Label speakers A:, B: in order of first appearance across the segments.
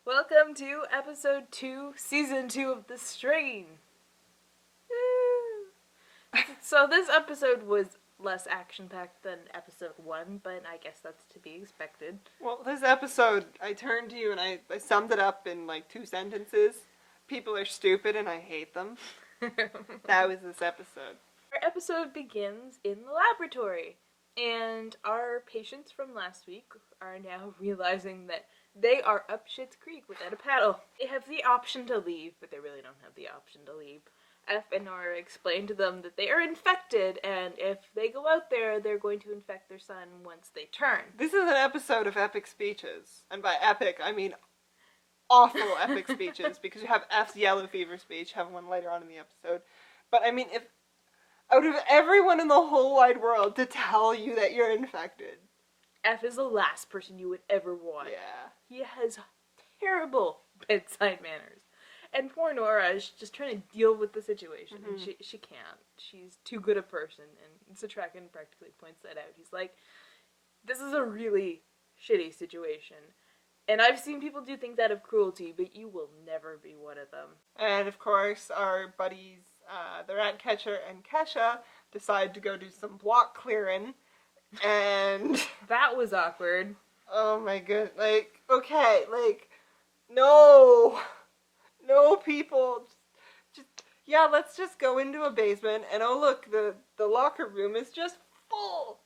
A: Welcome to episode 2, season 2 of The Strain. Woo! So this episode was less action-packed than episode 1, but I guess that's to be expected.
B: Well, this episode, I turned to you and I summed it up in like 2 sentences. People are stupid and I hate them. That was this episode.
A: Our episode begins in the laboratory, and our patients from last week are now realizing that they are up Schitt's Creek without a paddle. They have the option to leave, but they really don't have the option to leave. Eph and Nora explain to them that they are infected, and if they go out there, they're going to infect their son once they turn.
B: This is an episode of epic speeches. And by epic, I mean awful epic speeches, because you have F's yellow fever speech, have one later on in the episode. But I mean, if out of everyone in the whole wide world to tell you that you're infected,
A: Eph is the last person you would ever want.
B: yeah.
A: He has terrible bedside manners. And poor Nora is just trying to deal with the situation.
B: Mm-hmm.
A: She can't. She's too good a person. And Satrakan practically points that out. He's like, this is a really shitty situation. And I've seen people do things out of cruelty, but you will never be one of them.
B: And of course, our buddies, the rat catcher and Kesha, decide to go do some block clearing. And
A: that was awkward.
B: Oh my god, like, okay, like, no, people, yeah, let's just go into a basement, and oh look, the locker room is just full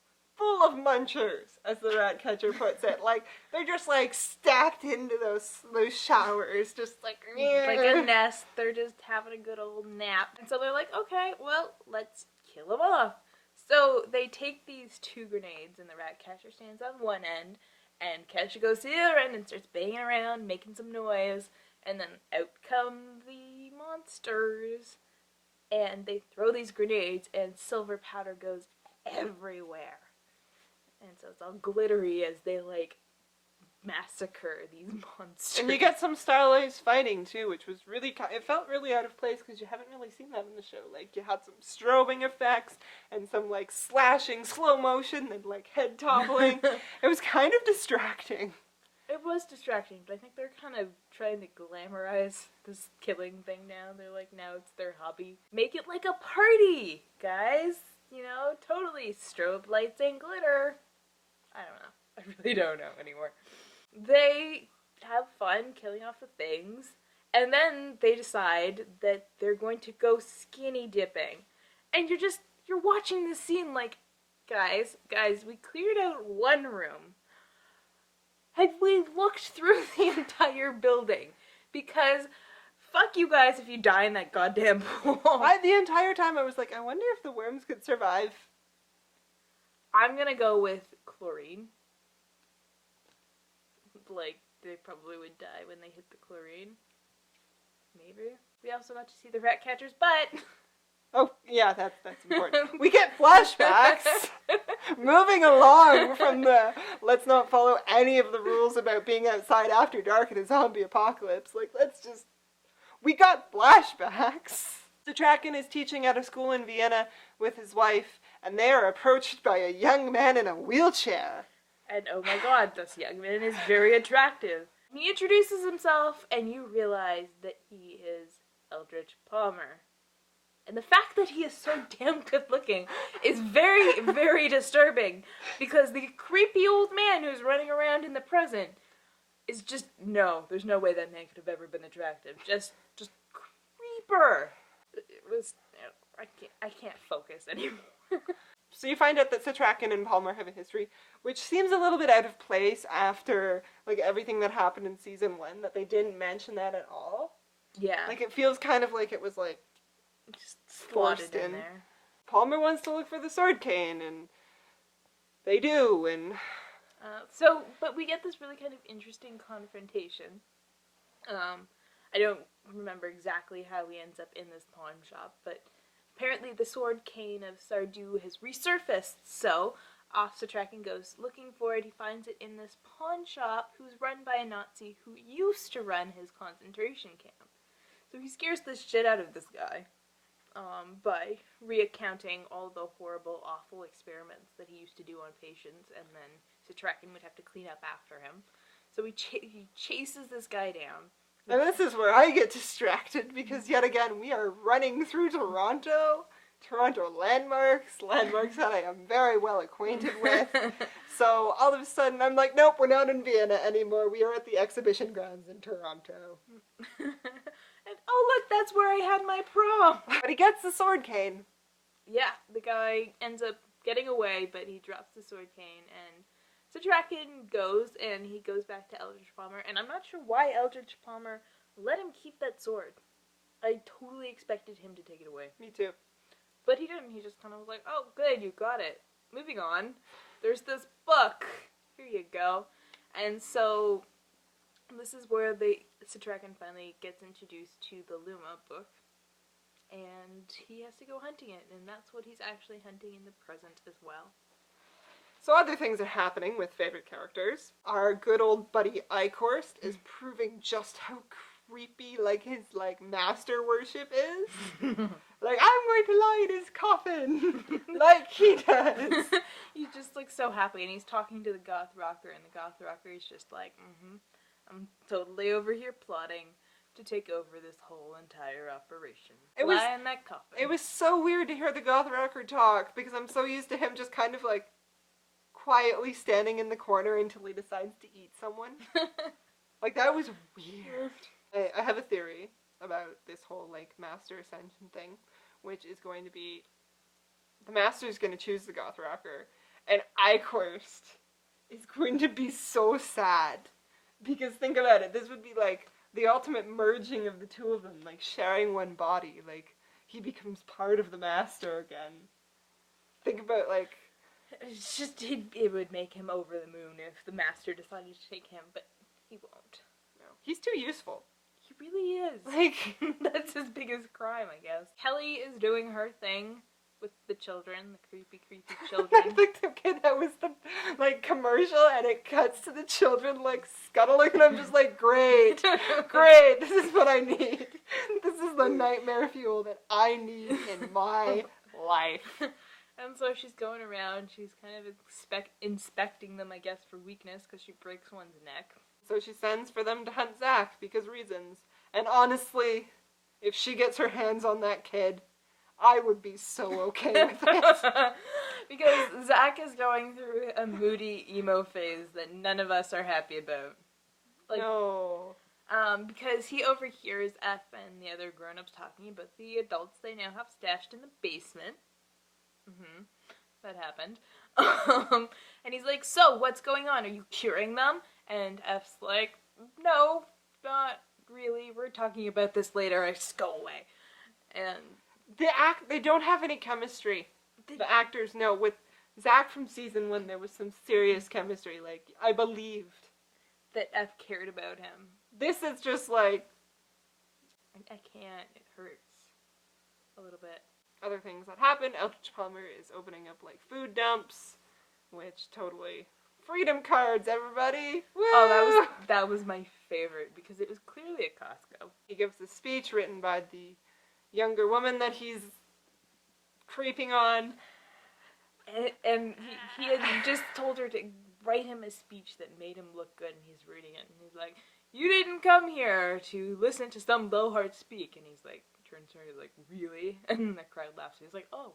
B: of munchers, as the rat catcher puts it. Like, they're just, like, stacked into those showers, just like
A: a nest. They're just having a good old nap. And so they're like, okay, well, let's kill them off. So they take these 2 grenades, and the rat catcher stands on one end, and Kesha goes to the other end and starts banging around, making some noise, and then out come the monsters, and they throw these grenades, and silver powder goes everywhere. And so it's all glittery as they, like, massacre these monsters.
B: And you get some stylized fighting, too, which was really, it felt really out of place, because you haven't really seen that in the show. Like, you had some strobing effects, and some, like, slashing, slow motion, and, like, head toppling. It was kind of distracting.
A: It was distracting, but I think they're kind of trying to glamorize this killing thing now. They're like, now it's their hobby. Make it like a party, guys! You know, totally strobe lights and glitter. I don't know. I really don't know anymore. They have fun killing off the things, and then they decide that they're going to go skinny dipping. And you're watching this scene like, guys, we cleared out one room. Had we looked through the entire building? Because fuck you guys if you die in that goddamn pool.
B: The entire time I was like, I wonder if the worms could survive.
A: I'm gonna go with chlorine. Like, they probably would die when they hit the chlorine. Maybe. We also got to see the rat catcher's butt.
B: Oh, yeah, that's important. We get flashbacks. Moving along from the let's not follow any of the rules about being outside after dark in a zombie apocalypse. Like, we got flashbacks. Satrakan is teaching at a school in Vienna with his wife, and they are approached by a young man in a wheelchair.
A: And oh my god, this young man is very attractive. He introduces himself, and you realize that he is Eldritch Palmer. And the fact that he is so damn good looking is very, very disturbing. Because the creepy old man who's running around in the present is just, no, there's no way that man could have ever been attractive. Just creeper. It was, I can't focus anymore.
B: So you find out that Satrakan and Palmer have a history, which seems a little bit out of place after, like, everything that happened in season 1, that they didn't mention that at all.
A: Yeah.
B: Like, it feels kind of like it was, like,
A: just slotted in
B: in
A: there.
B: Palmer wants to look for the sword cane, and they do, and...
A: But we get this really kind of interesting confrontation. I don't remember exactly how he ends up in this pawn shop, but apparently the sword cane of Sardu has resurfaced, so off Satrakan goes looking for it. He finds it in this pawn shop who's run by a Nazi who used to run his concentration camp. So he scares the shit out of this guy by recounting all the horrible, awful experiments that he used to do on patients, and then Satrakan would have to clean up after him. So he chases this guy down.
B: And this is where I get distracted because yet again we are running through Toronto landmarks that I am very well acquainted with. So all of a sudden I'm like, nope, we're not in Vienna anymore. We are at the exhibition grounds in Toronto.
A: And oh look, that's where I had my prom.
B: But he gets the sword cane.
A: Yeah, the guy ends up getting away, but he drops the sword cane, and Citraken goes, and he goes back to Eldritch Palmer, and I'm not sure why Eldritch Palmer let him keep that sword. I totally expected him to take it away.
B: Me too.
A: But he didn't. He just kind of was like, oh, good, you got it. Moving on. There's this book. Here you go. And so, this is where Citraken finally gets introduced to the Luma book. And he has to go hunting it, and that's what he's actually hunting in the present as well.
B: So other things are happening with favorite characters. Our good old buddy Eichorst is proving just how creepy, his, master worship is. I'm going to lie in his coffin, like he does.
A: He's just, so happy, and he's talking to the Goth Rocker, and the Goth Rocker is just like, I'm totally over here plotting to take over this whole entire operation. Lie in that coffin.
B: It was so weird to hear the Goth Rocker talk, because I'm so used to him just kind of, quietly standing in the corner until he decides to eat someone. That was weird. I have a theory about this whole, Master Ascension thing, which is going to be, the Master's going to choose the Goth Rocker, and Eichorst is going to be so sad. Because think about it, this would be, the ultimate merging of the two of them, sharing one body. He becomes part of the Master again. Think about,
A: It's just, it would make him over the moon if the Master decided to take him, but he won't.
B: No. He's too useful.
A: He really is. That's his biggest crime, I guess. Kelly is doing her thing with the children, the creepy, creepy children.
B: I think that was the, commercial, and it cuts to the children, scuttling, and I'm just like, great, this is what I need. This is the nightmare fuel that I need in my life.
A: And so she's going around, she's kind of inspecting them, I guess, for weakness, because she breaks one's neck.
B: So she sends for them to hunt Zack, because reasons. And honestly, if she gets her hands on that kid, I would be so okay with it.
A: Because Zack is going through a moody emo phase that none of us are happy about.
B: No.
A: Because he overhears Eph and the other grown-ups talking about the adults they now have stashed in the basement. That happened. And he's like, so, what's going on? Are you curing them? And F's like, no, not really. We're talking about this later. I just go away. And
B: they don't have any chemistry. The actors, no. With Zack from season 1, there was some serious chemistry. I believed
A: that F cared about him.
B: This is just
A: I can't. It hurts a little bit.
B: Other things that happen. Eldritch Palmer is opening up food dumps, which totally freedom cards, everybody. Woo!
A: Oh, that was my favorite because it was clearly at Costco.
B: He gives a speech written by the younger woman that he's creeping on,
A: and he had just told her to write him a speech that made him look good, and he's reading it, and he's like, "You didn't come here to listen to some blowhard speak," and he's like. Turns to her, he's like, really? And the crowd laughs. He's like, oh,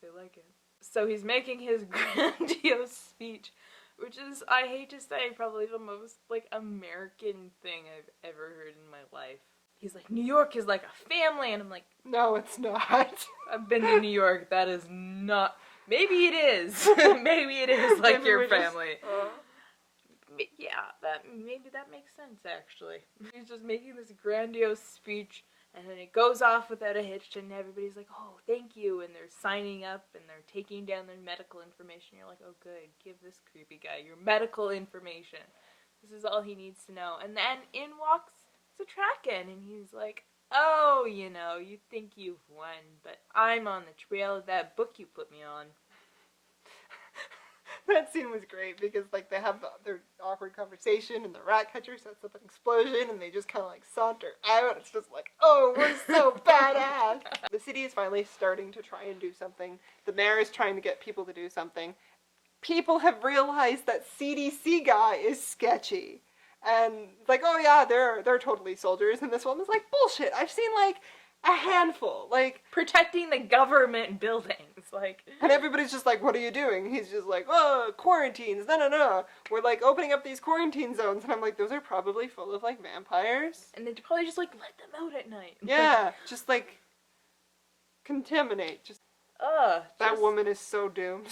A: they like it. So he's making his grandiose speech, which is, I hate to say, probably the most, American thing I've ever heard in my life. He's like, New York is like a family, and I'm like,
B: no, it's not.
A: I've been to New York, that is not, maybe it is. Maybe it is like your family. Yeah, maybe that makes sense, actually. He's just making this grandiose speech, and then it goes off without a hitch, and everybody's like, oh, thank you, and they're signing up, and they're taking down their medical information. You're like, oh, good, give this creepy guy your medical information. This is all he needs to know. And then in walks Citraken, and he's like, oh, you think you've won, but I'm on the trail of that book you put me on.
B: That scene was great because, they have their awkward conversation and the rat catcher sets up an explosion and they just kind of, saunter out. It's just like, oh, we're so badass. The city is finally starting to try and do something. The mayor is trying to get people to do something. People have realized that CDC guy is sketchy. And like, oh yeah, they're totally soldiers. And this woman's like, bullshit. I've seen like a handful, like
A: protecting the government buildings, like.
B: And everybody's just like, what are you doing? He's just like, oh, quarantines, no. We're like opening up these quarantine zones, and I'm like, those are probably full of like vampires.
A: And they'd probably just like let them out at night.
B: Yeah, just like contaminate. That woman is so doomed.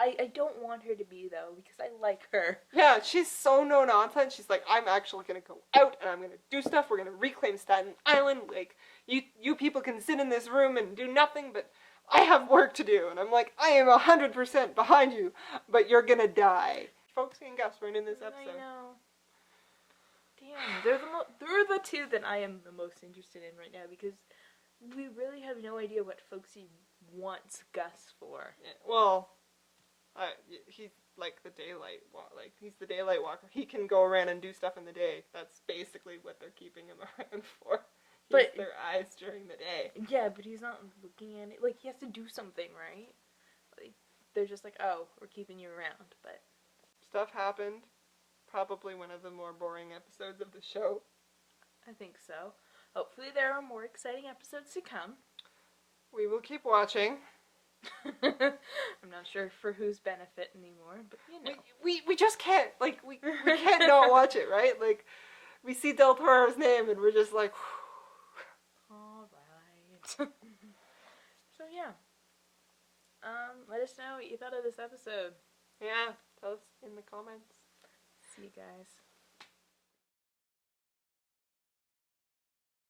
A: I don't want her to be, though, because I like her.
B: Yeah, she's so no nonsense. She's like, I'm actually gonna go out and I'm gonna do stuff. We're gonna reclaim Staten Island. Like, you people can sit in this room and do nothing, but I have work to do. And I'm like, I am 100% behind you, but you're gonna die. Folksy and Gus weren't in this episode.
A: I know. Damn, they're the two that I am the most interested in right now, because we really have no idea what Folksy wants Gus for.
B: Yeah, well, he's like the daylight like he's the daylight walker. He can go around and do stuff in the day. That's basically what they're keeping him around for. But their eyes during the day.
A: Yeah, but he's not looking at it. Like, he has to do something, right? Like, they're just like, oh, we're keeping you around, but
B: stuff happened. Probably one of the more boring episodes of the show.
A: I think so. Hopefully there are more exciting episodes to come.
B: We will keep watching.
A: I'm not sure for whose benefit anymore, but you know.
B: We just can't, like, we can't not watch it, right? Like, we see Del Toro's name and we're just like,
A: alright. So yeah. Let us know what you thought of this episode.
B: Yeah, tell us in the comments.
A: See you guys.